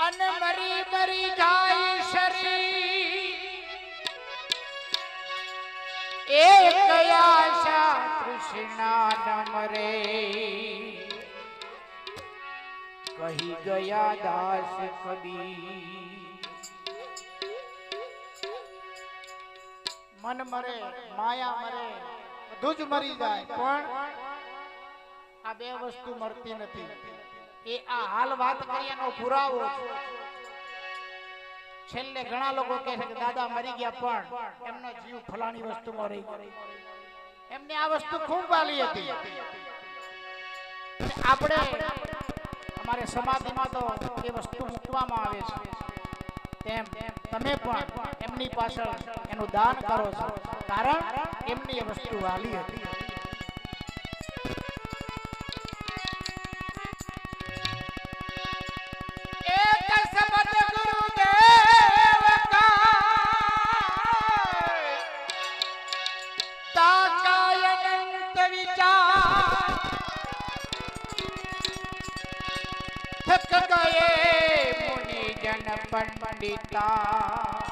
અન મરી મરી જાય શરીર એક આશા તૃષ્ણા ન મરે કહી ગયા દાસ કબીર મન મરે માયા મરે બધું જ મરી જાય પણ આ બે વસ્તુ મરતી નથી એ આ હાલ વાત કરી એનો પુરાવો છેલ્લે ઘણા લોકો કહે છે કે દાદા મરી ગયા પણ એમનો જીવ ફલાણી વસ્તુમાં રહી ગયો એમને આ વસ્તુ ખૂબ વાલી હતી આપણે અમારે સમાધિમાં તો એ વસ્તુ મૂકવામાં આવે છે તેમ તમે પણ એમની પાછળ એનું દાન કરો છો કારણ એમની એ વસ્તુ વાલી હતી પંડિતા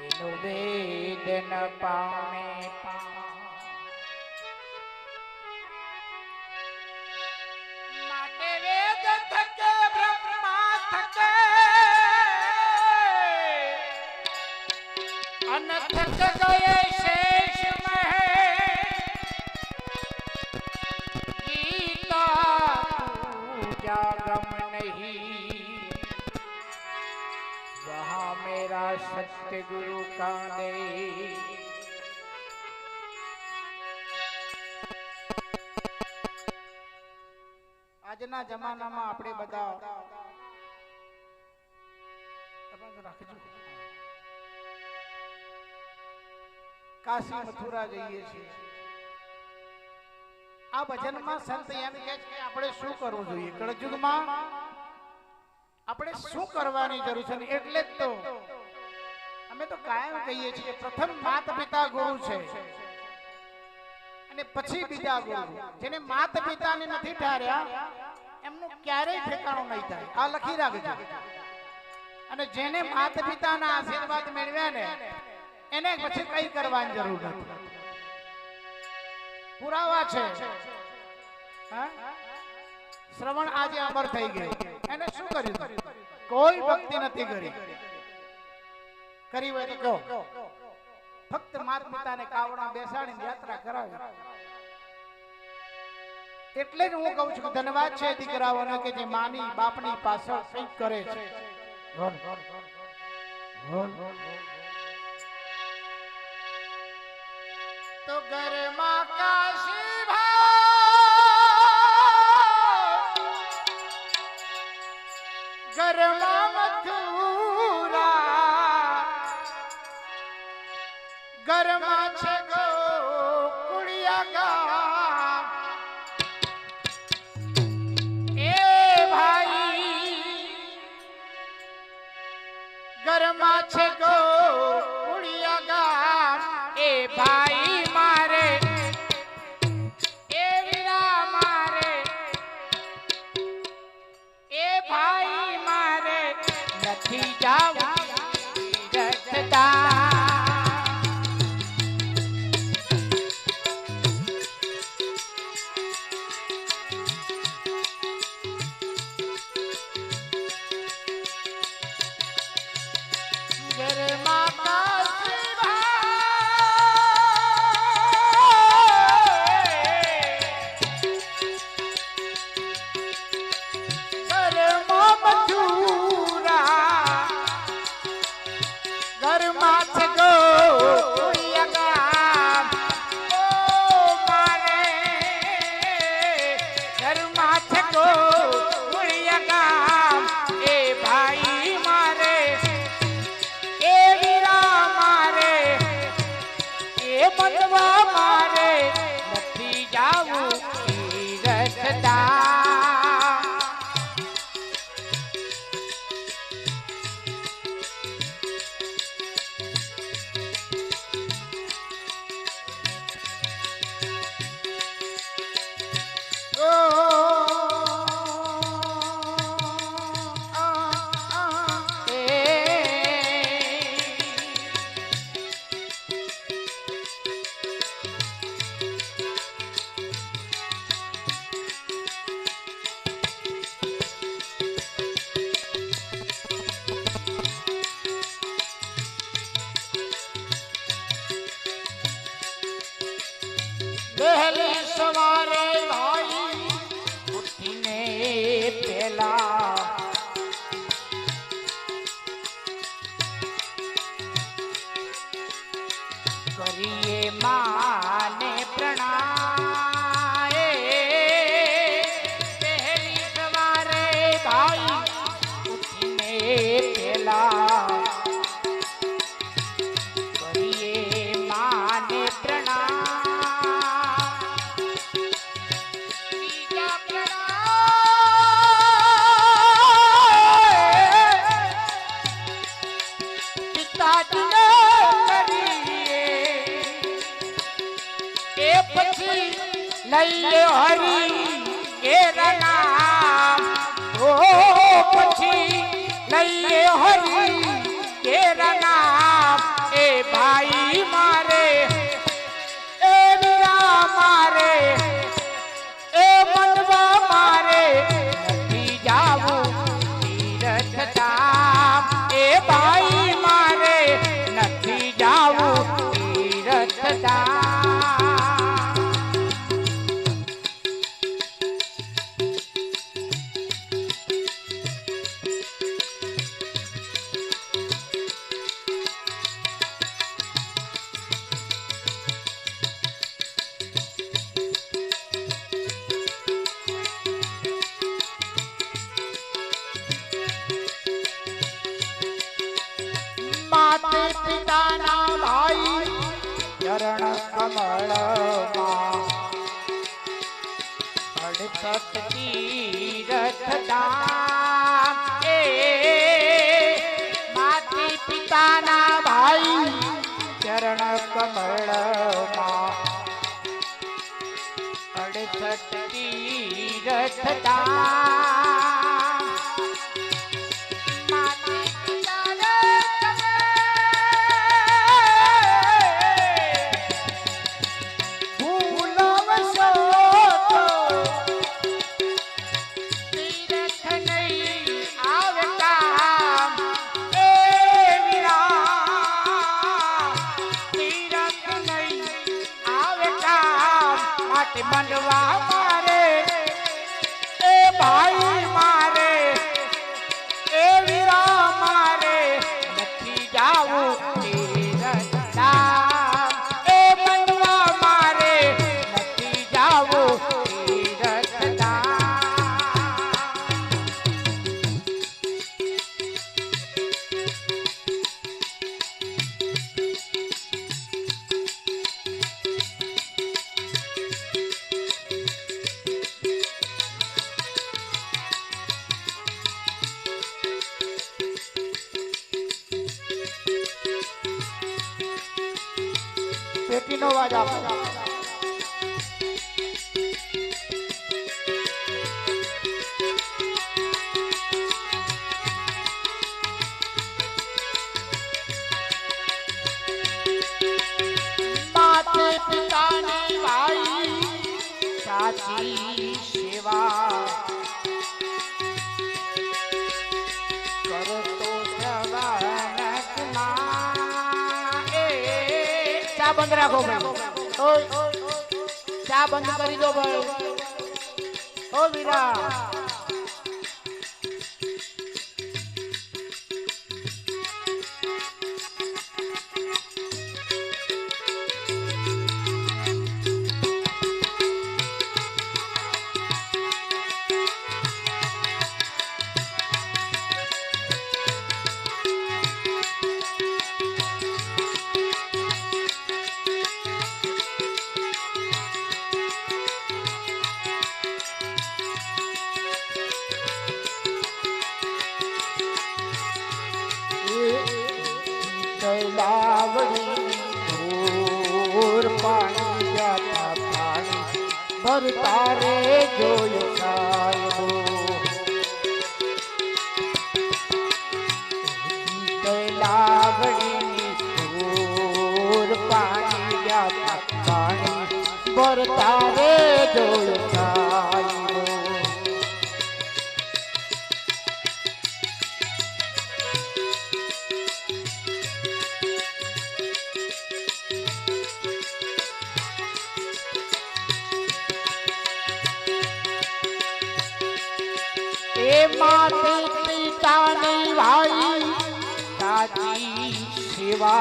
એનું વેદ ન પામે માટે વેદ થકે બ્રહ્મા થકે અન થક ગયે શેષ મહે ગીતા પૂજા ગમ वहाँ मेरा सत्य गुरु का दे આજના જમાનામાં આપણે બધા કાશી મથુરા જઈએ છીએ આ ભજનમાં સંત એમ કહે છે કે આપણે શું કરવું જોઈએ કળયુગમાં આપણે શું કરવાની જરૂર છે એટલે જ તો અમે તો કાયમ કહીએ છીએ પ્રથમ માતા પિતા ગુરુ છે અને પછી બીજા ગુરુ જેને માતા પિતાને નથી ઠાર્યા એમનું ક્યારેય ઠેકાણું નહીં થાય આ લખી રાખજો અને જેને માતા પિતાના આશીર્વાદ મેળવ્યા ને એને પછી કઈ કરવાની જરૂર નથી પુરાવા છે હા શ્રવણ આજે અમર થઈ ગયું એને શું કર્યું કોઈ ભક્તિ નથી કરી હોય તો કહો ફક્ત માતા પિતાને કાવડા બેસાડીને યાત્રા કરાવી એટલે જ હું કહું છું કે ધન્યવાદ છે દીકરાઓને કે જે માની બાપની પાછળ કંઈક કરે છે તો ઘરમાં કાશી ઘરમાં મથુરા ઘરમાં છે ગોકુળિયા ગામ એ ભાઈ ઘરમાં છે ગોકુળિયા ગામ એ ભાઈ મારે એ વીરા મારે એ ભાઈ નથી જાવું રખતા એ પછી લઈએ હરી કેરા નામ ઓ પછી લઈએ હરી કેરા નામ એ ભાઈ મારે એ વીરા મારે એ મનવા મારે નથી જાવું તીરથ ધામ એ ભાઈ મારે નથી જાવું તીરથ ધામ माते पिता भाई चरण कमल अड़सठ तीरथ धाम ए माते पिता भाई चरण कमल अड़सठ तीरथ धाम मनवा मारे ए भाई मारे ए वीरा मारे નથી જાવું તીરથ ધામ એ मनवा मारे નથી જાવું તીરથ ધામ પેટીનો અવાજ આપો માતે પિતાને ભાઈ સાચી સેવા કરો તો ચા બંધ રાખો ભાઈ ચા બંધ કરી દો ભાઈ ઓ વીરા पानी जाता पानी भर तारे जोयो सायो लावड़ी पानी जाता पानी भर तारे जोयो सायो माते पिता ने भाई साची सेवा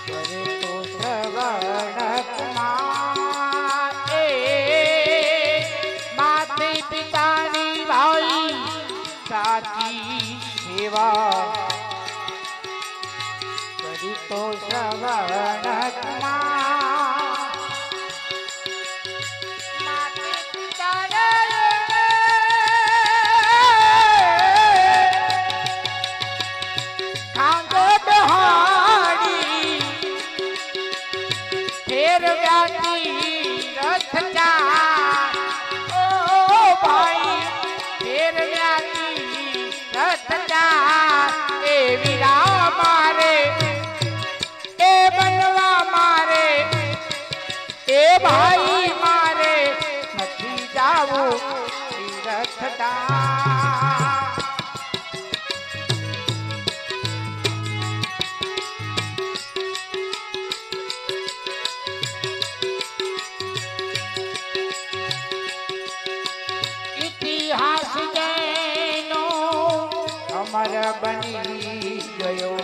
करे तो श्रवण कुमार माते पिता ने भाई साची सेवा करे तो श्रवण कुमार माते पिता ने कांदो ફેરવ્યાતી રથ ચાર ઓ ભાઈ ફેરવ્યાતી રથ ચાર એ વીરા મારે એ બનવા મારે એ ભાઈ મારે નથી જાવું તીરથદાન ઇતિહાસ જેનો અમર બની ગયો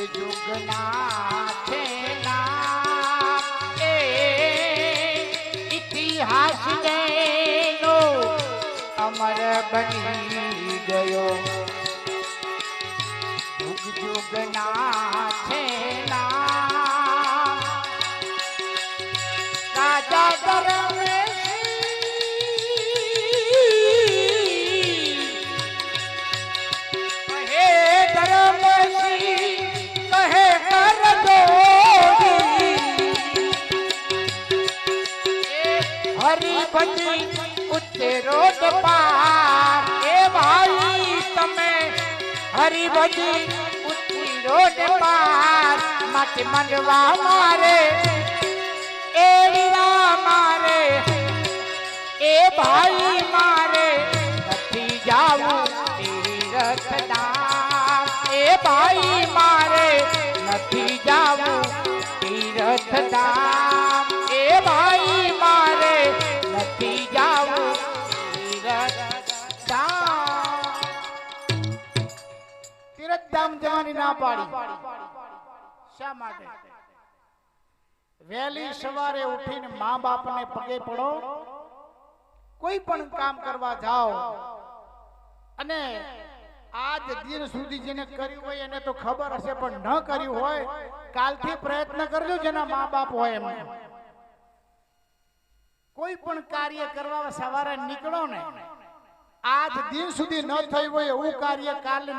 જુગના છે ના એ ઇતિહાસ જેનો અમર બની ગયો જુગ જુગના છે ના રાજા હરિભજી ઉચ્ચે રોડ પાર એ ભાઈ તમે હરિભજી ઉચ્ચી રોડ પાર માટે મંડવા મારે એ વીરા મારે એ ભાઈ મારે નથી જાવું તીરથદાન એ ભાઈ મારે નથી જાવું તીરથદાન એ ભાઈ મારે નથી જાવું તીરથધામ જવાની ના પાડી શા માટે વહેલી સવારે ઉઠીને મા બાપને પગે પડો કોઈ પણ કામ કરવા જાઓ અને આજ દિન સુધી જેને કર્યું હોય એને તો ખબર હશે પણ ન કર્યું હોય કાલથી પ્રયત્ન કરજો જેના મા બાપ હોય એમને કોઈ પણ કાર્ય કરવા સવારે નીકળો ને આજ દિન સુધી ન થયું હોય એવું કાર્ય કાલે